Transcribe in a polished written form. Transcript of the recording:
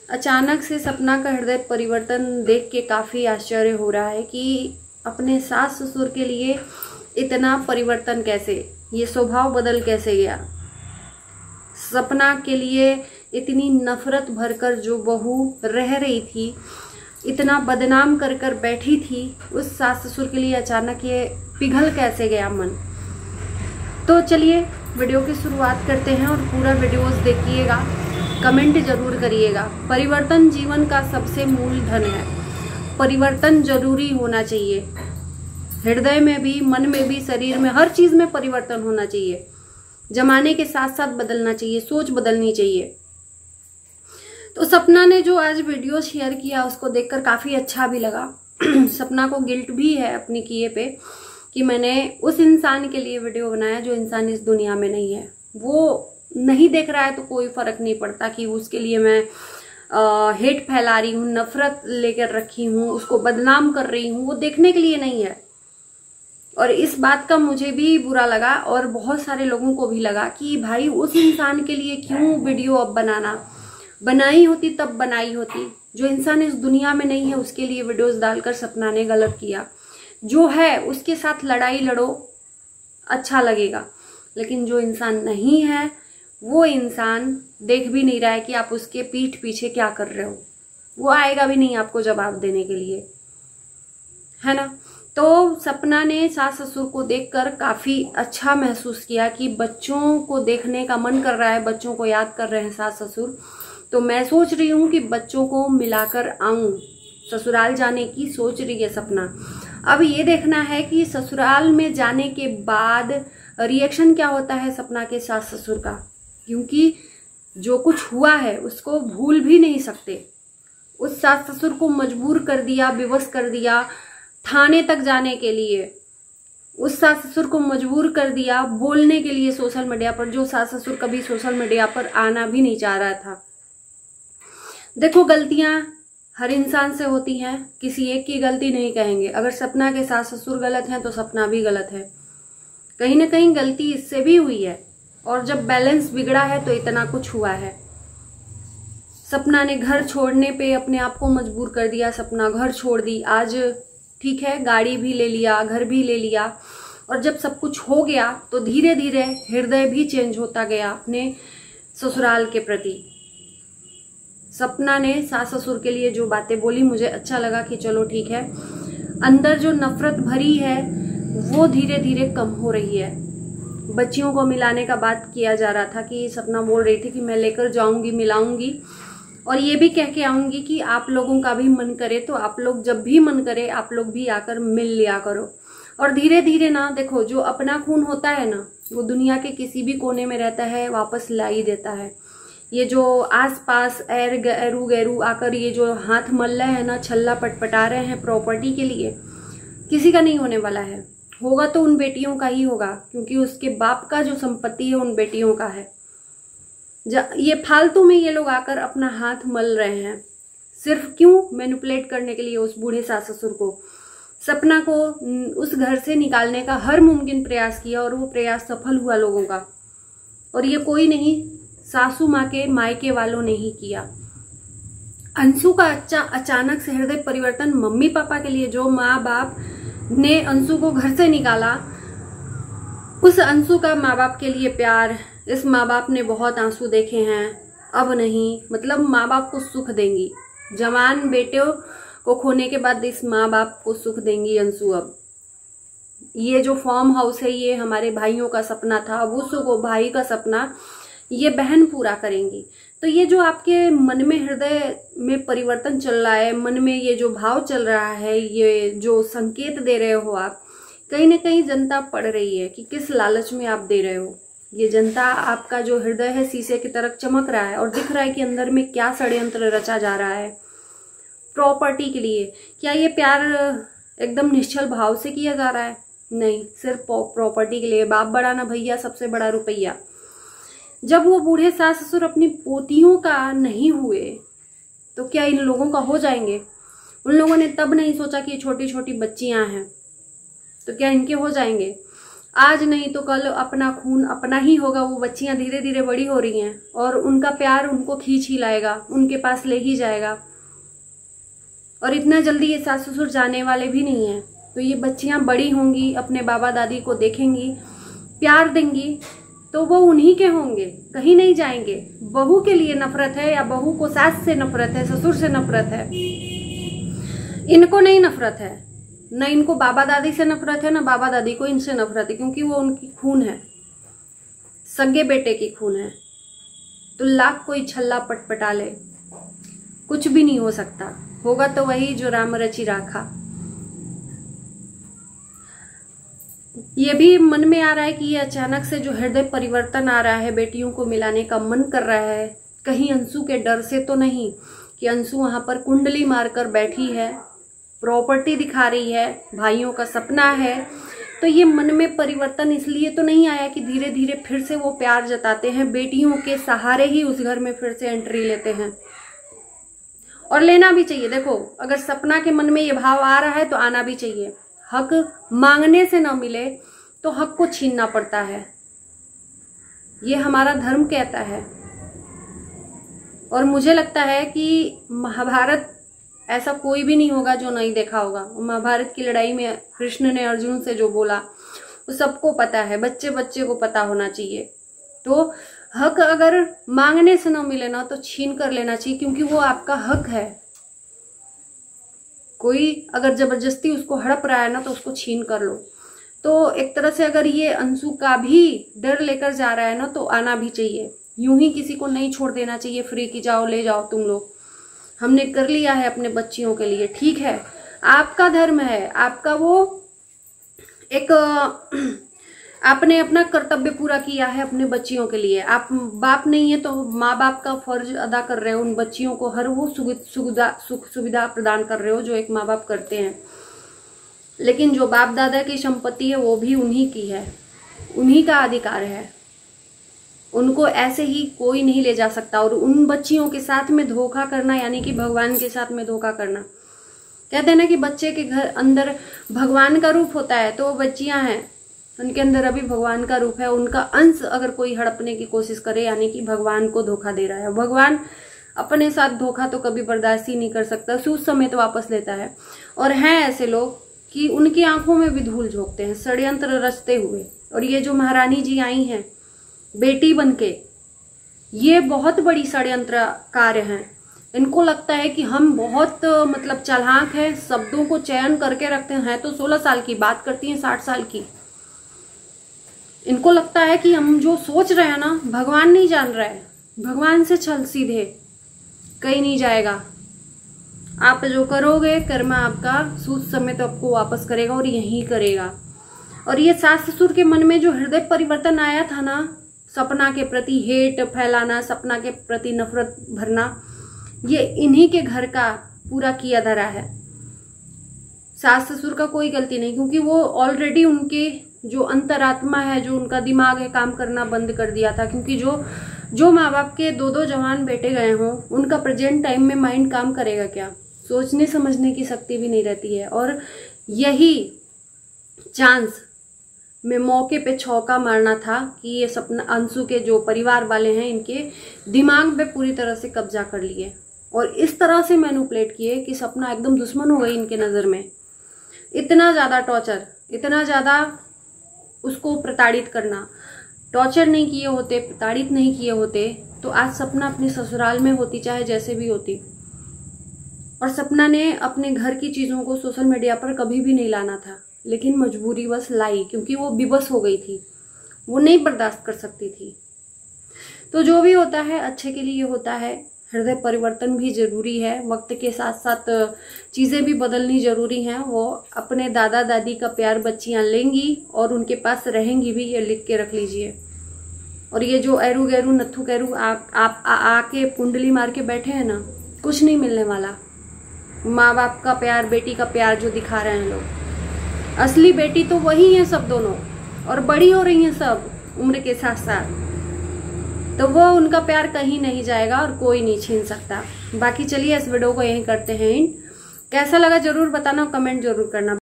अचानक से सपना का हृदय परिवर्तन देख के काफ़ी आश्चर्य हो रहा है कि अपने सास ससुर के लिए इतना परिवर्तन कैसे, ये स्वभाव बदल कैसे गया। सपना के लिए इतनी नफरत भरकर जो बहू रह रही थी, इतना बदनाम कर कर बैठी थी, उस सास ससुर के लिए अचानक ये पिघल कैसे गया मन। तो चलिए वीडियो की शुरुआत करते हैं और पूरा वीडियोस देखिएगा, कमेंट जरूर करिएगा। परिवर्तन जीवन का सबसे मूल धन है। परिवर्तन जरूरी होना चाहिए, हृदय में भी, मन में भी, शरीर में, हर चीज में परिवर्तन होना चाहिए। जमाने के साथ साथ बदलना चाहिए, सोच बदलनी चाहिए। तो सपना ने जो आज वीडियो शेयर किया उसको देखकर काफी अच्छा भी लगा। सपना को गिल्ट भी है अपनी किए पे कि मैंने उस इंसान के लिए वीडियो बनाया जो इंसान इस दुनिया में नहीं है। वो नहीं देख रहा है तो कोई फर्क नहीं पड़ता कि उसके लिए मैं हेट फैला रही हूँ, नफरत लेकर रखी हूँ, उसको बदनाम कर रही हूँ, वो देखने के लिए नहीं है। और इस बात का मुझे भी बुरा लगा और बहुत सारे लोगों को भी लगा कि भाई उस इंसान के लिए क्यों वीडियो अब बनाना, बनाई होती तब बनाई होती। जो इंसान इस दुनिया में नहीं है उसके लिए वीडियोस डालकर सपना ने गलत किया। जो है उसके साथ लड़ाई लड़ो, अच्छा लगेगा, लेकिन जो इंसान नहीं है वो इंसान देख भी नहीं रहा है कि आप उसके पीठ पीछे क्या कर रहे हो। वो आएगा भी नहीं आपको जवाब देने के लिए, है ना। तो सपना ने सास ससुर को देखकर काफी अच्छा महसूस किया कि बच्चों को देखने का मन कर रहा है, बच्चों को याद कर रहे हैं सास ससुर। तो मैं सोच रही हूँ कि बच्चों को मिलाकर आऊं। ससुराल जाने की सोच रही है सपना। अब ये देखना है कि ससुराल में जाने के बाद रिएक्शन क्या होता है सपना के सास ससुर का, क्योंकि जो कुछ हुआ है उसको भूल भी नहीं सकते। उस सास ससुर को मजबूर कर दिया, विवश कर दिया थाने तक जाने के लिए। उस सास ससुर को मजबूर कर दिया बोलने के लिए सोशल मीडिया पर, जो सास ससुर कभी सोशल मीडिया पर आना भी नहीं चाह रहा था। देखो, गलतियां हर इंसान से होती हैं, किसी एक की गलती नहीं कहेंगे। अगर सपना के सास ससुर गलत हैं तो सपना भी गलत है। कहीं ना कहीं गलती इससे भी हुई है, और जब बैलेंस बिगड़ा है तो इतना कुछ हुआ है। सपना ने घर छोड़ने पे अपने आप को मजबूर कर दिया। सपना घर छोड़ दी। आज ठीक है, गाड़ी भी ले लिया, घर भी ले लिया, और जब सब कुछ हो गया तो धीरे धीरे हृदय भी चेंज होता गया अपने ससुराल के प्रति। सपना ने सास ससुर के लिए जो बातें बोली, मुझे अच्छा लगा कि चलो ठीक है, अंदर जो नफरत भरी है वो धीरे धीरे कम हो रही है। बच्चियों को मिलाने का बात किया जा रहा था कि सपना बोल रही थी कि मैं लेकर जाऊंगी, मिलाऊंगी, और ये भी कह के आऊंगी कि आप लोगों का भी मन करे तो आप लोग जब भी मन करे आप लोग भी आकर मिल लिया करो। और धीरे धीरे ना, देखो, जो अपना खून होता है ना वो दुनिया के किसी भी कोने में रहता है, वापस ला ही देता है। ये जो आस पास एरू गैरू आकर ये जो हाथ मल रहे हैं ना, छल्ला पटपटा रहे हैं प्रॉपर्टी के लिए, किसी का नहीं होने वाला है। होगा तो उन बेटियों का ही होगा, क्योंकि उसके बाप का जो संपत्ति है उन बेटियों का है। ये फालतू में ये लोग आकर अपना हाथ मल रहे हैं, सिर्फ क्यों? मैनिपुलेट करने के लिए उस बूढ़े सास ससुर को। सपना को उस घर से निकालने का हर मुमकिन प्रयास किया और वो प्रयास सफल हुआ लोगों का। और ये कोई नहीं, सासू माँ के मायके वालों ने ही किया। अंशु का अचानक से हृदय परिवर्तन मम्मी पापा के लिए, जो माँ बाप ने अंशु को घर से निकाला, उस अंशु का माँ बाप के लिए प्यार। इस माँ बाप ने बहुत आंसू देखे हैं, अब नहीं, मतलब माँ बाप को सुख देंगी। जवान बेटे को खोने के बाद इस माँ बाप को सुख देंगी अंशु। अब ये जो फार्म हाउस है ये हमारे भाइयों का सपना था, अब उसको भाई का सपना ये बहन पूरा करेंगी। तो ये जो आपके मन में, हृदय में परिवर्तन चल रहा है, मन में ये जो भाव चल रहा है, ये जो संकेत दे रहे हो आप, कहीं ना कहीं जनता पढ़ रही है कि किस लालच में आप दे रहे हो। ये जनता, आपका जो हृदय है शीशे की तरह चमक रहा है और दिख रहा है कि अंदर में क्या षड्यंत्र रचा जा रहा है प्रॉपर्टी के लिए। क्या ये प्यार एकदम निश्चल भाव से किया जा रहा है? नहीं, सिर्फ प्रॉपर्टी के लिए। बाप बड़ा ना भैया, सबसे बड़ा रुपया। जब वो बूढ़े सास ससुर अपनी पोतियों का नहीं हुए तो क्या इन लोगों का हो जाएंगे? उन लोगों ने तब नहीं सोचा कि छोटी छोटी बच्चियां हैं, तो क्या इनके हो जाएंगे? आज नहीं तो कल अपना खून अपना ही होगा। वो बच्चियां धीरे धीरे बड़ी हो रही हैं और उनका प्यार उनको खींच ही लाएगा, उनके पास ले ही जाएगा। और इतना जल्दी ये सास ससुर जाने वाले भी नहीं है। तो ये बच्चियां बड़ी होंगी, अपने बाबा दादी को देखेंगी, प्यार देंगी, तो वो उन्हीं के होंगे, कहीं नहीं जाएंगे। बहू के लिए नफरत है या बहू को सास से नफरत है, ससुर से नफरत है, इनको नहीं नफरत है। न इनको बाबा दादी से नफरत है, न बाबा दादी को इनसे नफरत है, क्योंकि वो उनकी खून है, सगे बेटे की खून है। तो लाख कोई छल्ला पटपटा ले, कुछ भी नहीं हो सकता। होगा तो वही जो राम रचि राखा। ये भी मन में आ रहा है कि ये अचानक से जो हृदय परिवर्तन आ रहा है, बेटियों को मिलाने का मन कर रहा है, कहीं अंशु के डर से तो नहीं कि अंशु वहां पर कुंडली मारकर बैठी है, प्रॉपर्टी दिखा रही है, भाइयों का सपना है। तो ये मन में परिवर्तन इसलिए तो नहीं आया कि धीरे धीरे फिर से वो प्यार जताते हैं, बेटियों के सहारे ही उस घर में फिर से एंट्री लेते हैं। और लेना भी चाहिए। देखो, अगर सपना के मन में ये भाव आ रहा है तो आना भी चाहिए। हक मांगने से न मिले तो हक को छीनना पड़ता है, ये हमारा धर्म कहता है। और मुझे लगता है कि महाभारत ऐसा कोई भी नहीं होगा जो नहीं देखा होगा। महाभारत की लड़ाई में कृष्ण ने अर्जुन से जो बोला वो सबको पता है, बच्चे बच्चे को पता होना चाहिए। तो हक अगर मांगने से न मिले ना तो छीन कर लेना चाहिए, क्योंकि वो आपका हक है। कोई अगर जबरदस्ती उसको हड़प रहा है ना तो उसको छीन कर लो। तो एक तरह से अगर ये अंशु का भी डर लेकर जा रहा है ना तो आना भी चाहिए। यूं ही किसी को नहीं छोड़ देना चाहिए फ्री की जाओ ले जाओ तुम लोग, हमने कर लिया है अपने बच्चियों के लिए, ठीक है, आपका धर्म है, आपका वो एक आपने अपना कर्तव्य पूरा किया है अपने बच्चियों के लिए। आप बाप नहीं है तो माँ बाप का फर्ज अदा कर रहे हो, उन बच्चियों को हर वो सुख सुविधा प्रदान कर रहे हो जो एक माँ बाप करते हैं। लेकिन जो बाप दादा की संपत्ति है वो भी उन्हीं की है, उन्हीं का अधिकार है, उनको ऐसे ही कोई नहीं ले जा सकता। और उन बच्चियों के साथ में धोखा करना यानी कि भगवान के साथ में धोखा करना। कहते हैं ना कि बच्चे के घर अंदर भगवान का रूप होता है, तो वो बच्चियां हैं, उनके अंदर अभी भगवान का रूप है। उनका अंश अगर कोई हड़पने की कोशिश करे यानी कि भगवान को धोखा दे रहा है। भगवान अपने साथ धोखा तो कभी बर्दाश्त ही नहीं कर सकता, सूद समेत वापस लेता है। और हैं ऐसे लोग कि उनकी आंखों में भी धूल झोंकते हैं षड्यंत्र रचते हुए। और ये जो महारानी जी आई हैं बेटी बनके, ये बहुत बड़ी षड्यंत्रकार हैं। इनको लगता है कि हम बहुत मतलब चालाक हैं, शब्दों को चयन करके रखते हैं। तो 16 साल की बात करती हैं 60 साल की। इनको लगता है कि हम जो सोच रहे हैं ना भगवान नहीं जान रहा है, भगवान से चल सीधे, कहीं नहीं जाएगा। आप जो करोगे कर्म आपका सूद समेत आपको वापस करेगा और यही करेगा। और ये सास ससुर के मन में जो हृदय परिवर्तन आया था ना, सपना के प्रति हेट फैलाना, सपना के प्रति नफरत भरना, ये इन्हीं के घर का पूरा किया धरा है। सास ससुर का कोई गलती नहीं, क्योंकि वो ऑलरेडी उनके जो अंतरात्मा है, जो उनका दिमाग है, काम करना बंद कर दिया था। क्योंकि जो माँ बाप के दो जवान बेटे गए हों, उनका प्रेजेंट टाइम में माइंड काम करेगा क्या? सोचने समझने की शक्ति भी नहीं रहती है। और यही चांस में मौके पे चौका मारना था कि ये सपना अंशु के जो परिवार वाले हैं इनके दिमाग पे पूरी तरह से कब्जा कर लिए और इस तरह से मैनिपुलेट किए कि सपना एकदम दुश्मन हो गई इनके नजर में। इतना ज्यादा टॉर्चर, इतना ज्यादा उसको प्रताड़ित करना, टॉर्चर नहीं किए होते, प्रताड़ित नहीं किए होते तो आज सपना अपने ससुराल में होती, चाहे जैसे भी होती। और सपना ने अपने घर की चीजों को सोशल मीडिया पर कभी भी नहीं लाना था, लेकिन मजबूरी बस लाई, क्योंकि वो विवश हो गई थी, वो नहीं बर्दाश्त कर सकती थी। तो जो भी होता है अच्छे के लिए होता है। हृदय परिवर्तन भी जरूरी है, वक्त के साथ साथ चीजें भी बदलनी जरूरी हैं। वो अपने दादा दादी का प्यार बच्चियां लेंगी और उनके पास रहेंगी भी, ये लिख के रख लीजिए। और ये जो एरू गैरू नथु गैरू आप आके कुंडली मार के बैठे हैं ना, कुछ नहीं मिलने वाला। माँ बाप का प्यार, बेटी का प्यार जो दिखा रहे हैं लोग, असली बेटी तो वही है सब दोनों, और बड़ी हो रही हैं सब उम्र के साथ साथ। तो वो उनका प्यार कहीं नहीं जाएगा और कोई नहीं छीन सकता। बाकी चलिए इस वीडियो को यहीं करते हैं। कैसा लगा जरूर बताना, कमेंट जरूर करना।